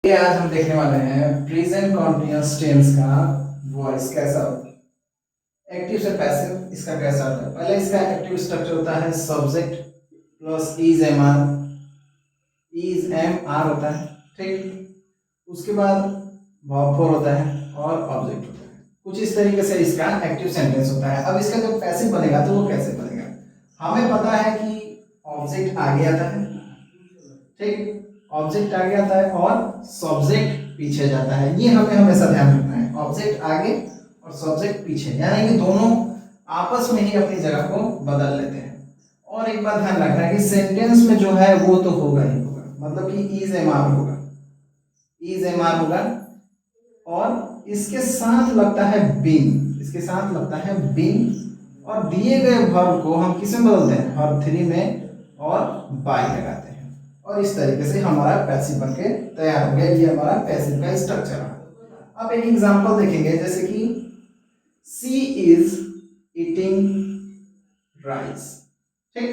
ये आज हम देखने वाले हैं प्रेजेंट कॉन्टिन्यूअस टेंस का वॉइस कैसा होता है। एक्टिव से पैसिव इसका कैसा होता है। पहले इसका एक्टिव स्ट्रक्चर होता है subject plus is am are होता है, ठीक। उसके बाद वर्ब फोर होता है और ऑब्जेक्ट होता है। कुछ इस तरीके से इसका एक्टिव सेंटेंस होता है। अब इसका जब पैसिव बनेगा तो वो कैसे बनेगा। हमें पता है कि ऑब्जेक्ट आगे आता है, ठीक। ऑब्जेक्ट आगे आता है और सब्जेक्ट पीछे जाता है। ये हमें हमेशा ध्यान रखना है, ऑब्जेक्ट आगे और सब्जेक्ट पीछे, यानी कि दोनों आपस में ही अपनी जगह को बदल लेते हैं। और एक बात ध्यान रखना है कि सेंटेंस में जो है वो तो होगा ही होगा, मतलब कि इज एम आर होगा, इज एम आर होगा। और इसके साथ लगता है बीइंग, इसके साथ लगता है बीइंग। और दिए गए वर्ब को हम किस में बदलते हैं, वर्ब थ्री में और बाय लगाते हैं। और इस तरीके से हमारा पैसिव बनके तैयार हो गया। ये हमारा पैसिव का स्ट्रक्चर है। अब एक एग्जांपल देखेंगे, जैसे कि सी इज ईटिंग राइस, ठीक।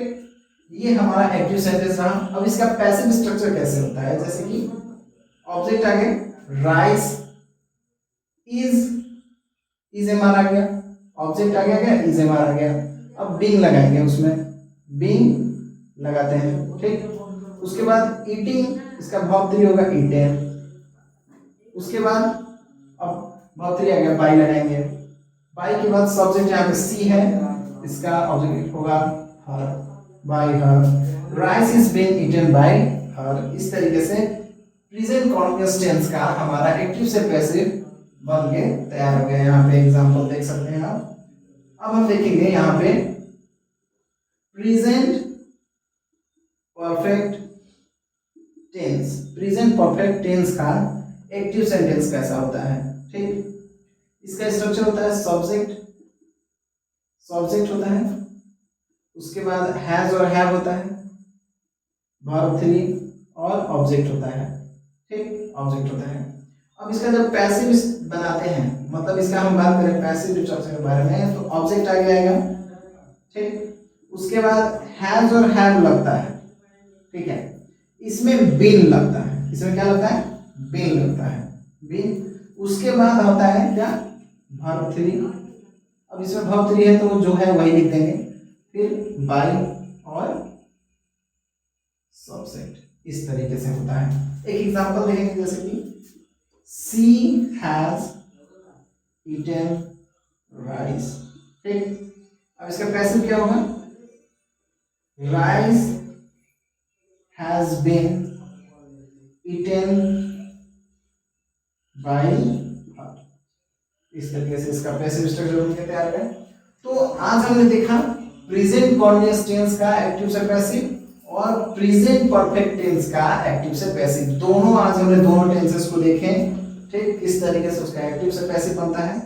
ये हमारा एक्टिव सेंटेंस रहा। अब इसका पैसिव स्ट्रक्चर कैसे होता है, जैसे कि ऑब्जेक्ट आगे राइस इज एम आर आ गया, ऑब्जेक्ट आ गया इज एम आर आ गया। अब बीइंग लगाएंगे, उसमें बीइंग लगाते हैं, ठीक। उसके बाद ईटिंग, इसका वर्ब थ्री होगा ईटेन। उसके बाद अब वर्ब थ्री आ गया, बाय लगाएंगे। बाय के बाद सब्जेक्ट यहाँ पे सी है, इसका ऑब्जेक्ट होगा her, by her. Rice is being eaten by her. इस तरीके से प्रेजेंट कॉन्टिन्यूअस टेंस का हमारा एक्टिव से पैसिव बन के तैयार हो गया। यहाँ पे एग्जांपल देख सकते हैं आप। अब हम देखेंगे यहाँ पे present perfect tense. Present perfect tense का एक्टिव सेंटेंस कैसा होता है, ठीक। इसका स्ट्रक्चर होता है सब्जेक्ट, सब्जेक्ट होता है। उसके बाद हैज और हैव होता है, वर्ब थ्री और ऑब्जेक्ट होता है, ठीक, ऑब्जेक्ट होता है। अब इसका जब पैसिव बनाते हैं, मतलब इसका हम बात करें पैसिव स्ट्रक्चर के बारे में, तो ऑब्जेक्ट आगे आएगा, ठीक। उसके बाद हैज और हैव लगता है, ठीक है। इसमें बीन लगता है, इसमें क्या लगता है, बीन लगता है, बीन। उसके बाद होता है क्या, वर्ब थ्री। अब इसमें वर्ब थ्री है तो जो है वही लिख देंगे, फिर बाय और सब्जेक्ट। इस तरीके से होता है। एक एग्जांपल देखेंगे, जैसे कि सी हैज ईटन राइस, ठीक। अब इसका पैसिव क्या होगा, rice has been eaten by her. इस तरीके से इसका पैसिव स्ट्रक्चर बनके तैयार है। तो आज हमने देखा प्रेजेंट कॉन्टिन्यूअस टेंस का एक्टिव से पैसिव और प्रेजेंट परफेक्ट टेंस का एक्टिव से पैसिव। दोनों आज हमने दोनों टेंसेस को देखे, ठीक। किस तरीके से उसका एक्टिव से पैसिव बनता है।